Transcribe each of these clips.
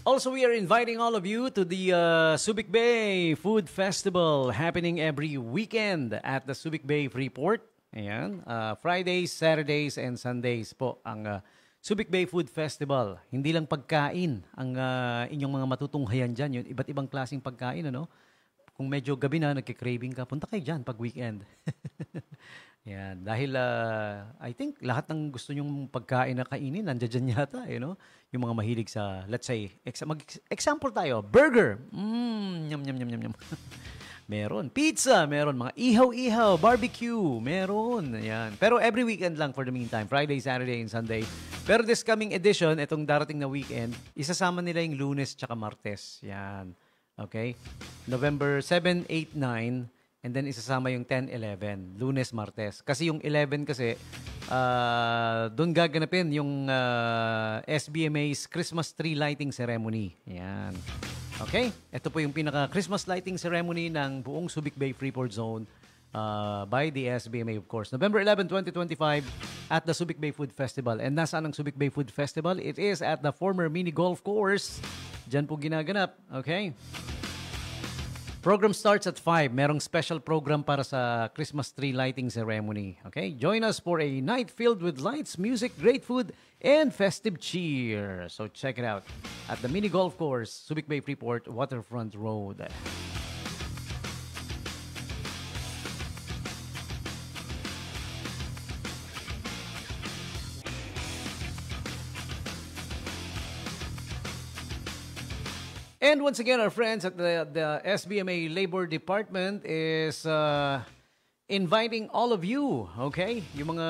Also, we are inviting all of you to the Subic Bay Food Festival happening every weekend at the Subic Bay Freeport. Ayan, Fridays, Saturdays, and Sundays po ang Subic Bay Food Festival. Hindi lang pagkain ang inyong mga matutunghayan dyan. Yun, iba't ibang klaseng pagkain, ano? Kung medyo gabi na, nagkikraving ka, punta kayo dyan pag weekend. Yan. Dahil, I think, lahat ng gusto nyong pagkain na kainin, nandiyan dyan yata, Yung mga mahilig sa, let's say, example tayo, burger. Yum, yum, yum, yum, yum. Meron. Pizza, meron. Mga ihaw-ihaw, barbecue, meron. Yan. Pero every weekend lang for the meantime. Friday, Saturday, and Sunday. Pero this coming edition, itong darating na weekend, isasama nila yung Lunes tsaka Martes. Yan. Okay? November 7, 8, 9, and then isasama yung 10, 11. Lunes, Martes. Kasi yung 11 kasi, doon gaganapin yung SBMA's Christmas Tree Lighting Ceremony. Yan. Okay? Ito po yung pinaka-Christmas lighting ceremony ng buong Subic Bay Freeport Zone by the SBMA, of course. November 11, 2025 at the Subic Bay Food Festival. And nasaan ang Subic Bay Food Festival? It is at the former mini golf course. Diyan po ginaganap. Okay? Program starts at 5. Merong special program para sa Christmas tree lighting ceremony. Okay? Join us for a night filled with lights, music, great food, and festive cheer. So check it out at the mini golf course, Subic Bay Freeport, Waterfront Road. And once again, our friends at the SBMA Labor Department is inviting all of you, okay? Yung mga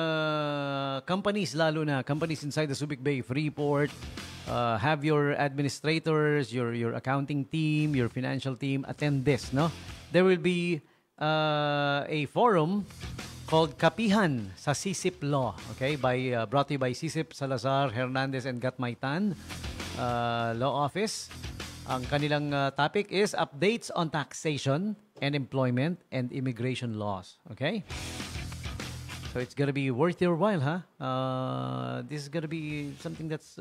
companies, lalo na companies inside the Subic Bay Freeport, have your administrators, your accounting team, your financial team attend this, no? There will be a forum called Kapihan sa CISIP Law, okay? Brought to you by CISIP Salazar, Hernandez, and Gatmaitan Law Office. Ang kanilang topic is updates on taxation and employment and immigration laws. Okay? So it's gonna be worth your while, huh? This is gonna be something that's,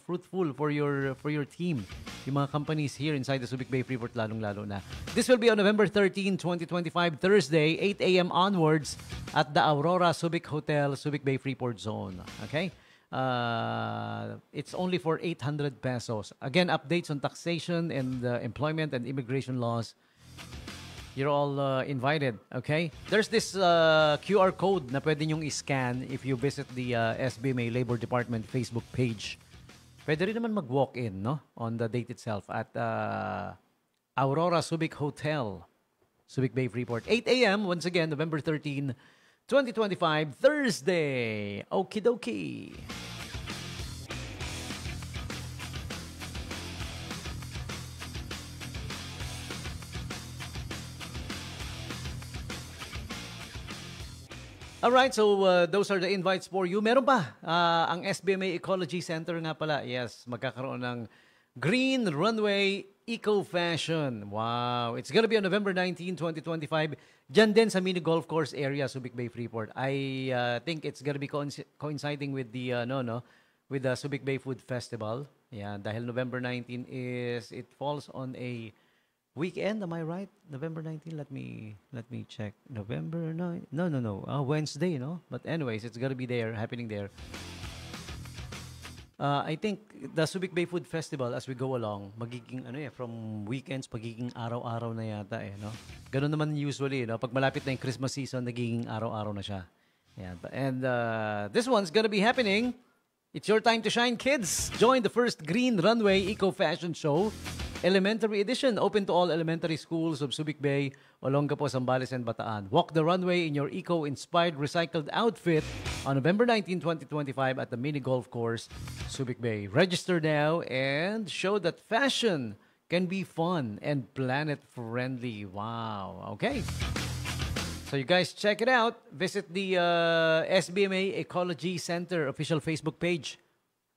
fruitful for your team. Yung mga companies here inside the Subic Bay Freeport, lalong-lalo na. This will be on November 13, 2025, Thursday, 8 a.m. onwards at the Aurora Subic Hotel, Subic Bay Freeport Zone. Okay? It's only for 800 pesos. Again, updates on taxation and employment and immigration laws. You're all invited, okay? There's this QR code na pwede nyong i-scan if you visit the SBMA Labor Department Facebook page. Pwede rin naman mag-walk-in, no? On the date itself at Aurora Subic Hotel, Subic Bay Freeport. 8 a.m. once again, November 13, 2025, Thursday. Okie dokie. Alright, so those are the invites for you. Meron pa, ang SBMA Ecology Center nga pala. Yes, magkakaroon ng Green Runway Eco Fashion. Wow. It's gonna be on November 19, 2025. Diyan din sa mini golf course area, Subic Bay Freeport. I think it's gonna be coinciding with the with the Subic Bay Food Festival. Yeah, dahil November 19 it falls on a weekend, am I right? November 19, let me check. November 9. No. Wednesday, no? But anyways, it's gonna be there, happening there. I think the Subic Bay Food Festival, as we go along, magiging from weekends, pagiging araw-araw na yata no? Ganun naman usually, no? Pag malapit na yung Christmas season, nagiging araw-araw na siya. Yeah. And this one's gonna be happening. It's your time to shine, kids. Join the first Green Runway Eco Fashion Show. Elementary Edition, open to all elementary schools of Subic Bay, Olongapo, Zambales, and Bataan. Walk the runway in your eco-inspired recycled outfit on November 19, 2025 at the mini golf course, Subic Bay. Register now and show that fashion can be fun and planet-friendly. Wow. Okay. So you guys check it out. Visit the SBMA Ecology Center official Facebook page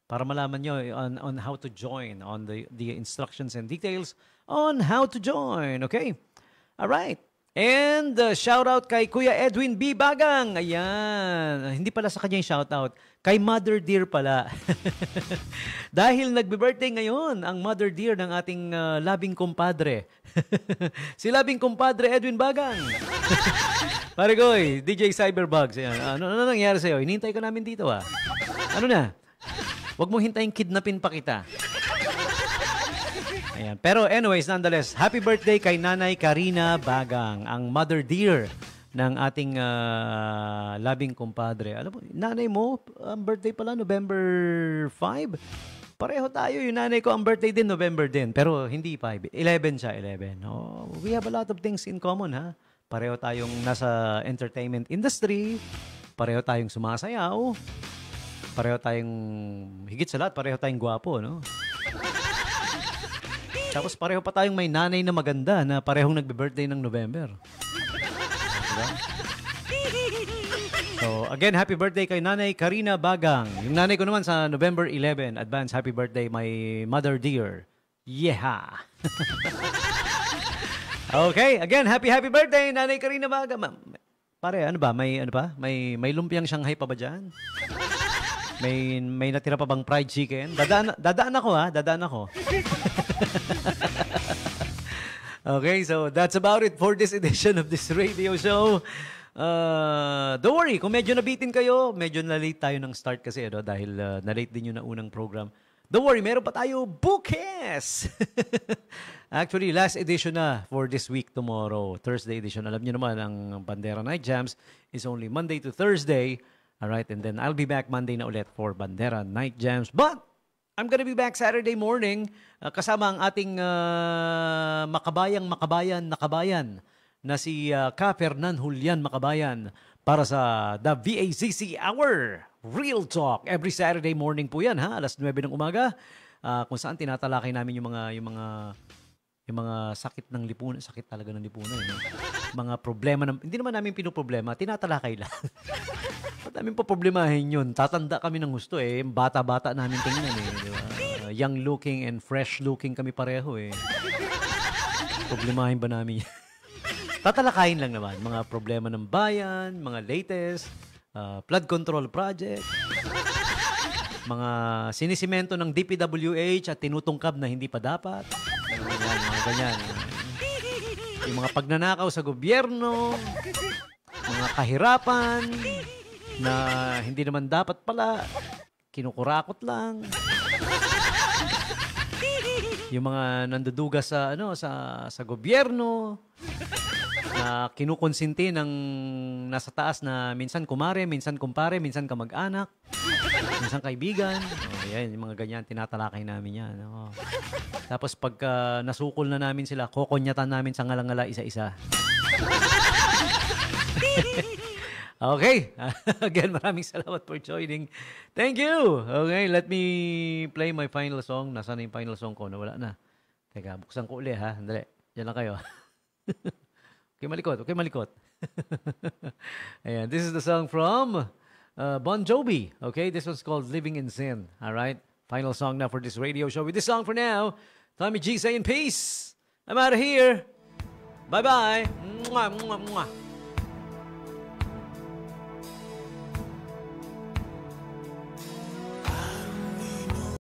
para malaman nyo on how to join, on the instructions and details on how to join. Okay? All right. And shout out kay Kuya Edwin B. Bagang. Ayan. Hindi pala sa kanya yung shout out. Kay Mother Dear pala. Dahil nagbe-birthday ngayon ang Mother Dear ng ating labing kumpadre. Si labing kumpadre Edwin Bagang. Pare koy, DJ Cyberbugs. Ayan. Ano nangyari sa'yo? Hinintay ka namin dito Ano na? Huwag mong hintayin kidnapin pa kita. Ayan. Pero anyways, nonetheless, happy birthday kay Nanay Karina Bagang, ang Mother Dear ng ating labing kumpadre. Alam mo, nanay mo, ang birthday pala, November 5. Pareho tayo. Yung nanay ko, ang birthday din, November din. Pero hindi 5. 11 siya, 11. Oh, we have a lot of things in common, ha? Pareho tayong nasa entertainment industry. Pareho tayong sumasayaw. Pareho tayong, higit sa lahat, pareho tayong gwapo, no? Tapos pareho pa tayong may nanay na maganda na parehong nagbe-birthday ng November. Diba? So, again, happy birthday kay Nanay Karina Bagang. Yung nanay ko naman sa November 11. Advance happy birthday, my Mother Dear. Yeah! Okay, again, happy birthday, Nanay Karina Bagang. Pare, ano ba? May lumpiang Shanghai pa ba dyan? May natira pa bang fried chicken? Dadaan ako. Okay, so that's about it for this edition of this radio show. Don't worry, kung medyo nabitin kayo, medyo na-late tayo ng start kasi dahil na-late din yung naunang program. Don't worry, meron pa tayo bukas! Actually, last edition na for this week tomorrow, Thursday edition. Alam niyo naman, ang Bandera Night Jams is only Monday to Thursday. Alright, and then I'll be back Monday na ulit for Bandera Night Jams. But, I'm gonna be back Saturday morning kasama ang ating makabayan na si Ka Fernan Julian Makabayan para sa The VACC Hour. Real Talk. Every Saturday morning po yan, ha? Alas 9 ng umaga. Kung saan tinatalakay namin yung mga sakit ng lipunan. Sakit talaga ng lipunan. Mga problema. Hindi naman namin pinoproblema. Tinatalakay lang. Ba't namin problemahin yun? Tatanda kami ng gusto Bata-bata namin tingnan Di ba? Young looking and fresh looking kami pareho Problemahin ba namin yan? Tatalakayin lang naman. Mga problema ng bayan, mga latest, flood control project, mga sinisimento ng DPWH at tinutungkab na hindi pa dapat. Mga ganyan. Yung mga pagnanakaw sa gobyerno, mga kahirapan na hindi naman dapat pala, kinukurakot lang. Yung mga nanduduga sa gobyerno na kinukonsinti ng nasa taas na minsan kumare, minsan kumpare, minsan kamag-anak, minsan kaibigan. Yan, yung mga ganyan, tinatalakay namin yan. Tapos pagka nasukol na namin sila, kokonyatan namin sa ngalangala isa-isa. Okay. Again, maraming salamat for joining. Thank you. Okay, let me play my final song. Nasaan na yung final song ko? Nawala na. Teka, buksan ko uli ha. Dali. Diyan lang kayo. Okay, malikot. Ayan, this is the song from Bon Jovi. Okay, this one's called Living in Sin. All right, final song now for this radio show. With this song for now, Tommy G saying peace. I'm out of here. Bye-bye. Mwah, mwah, mwah.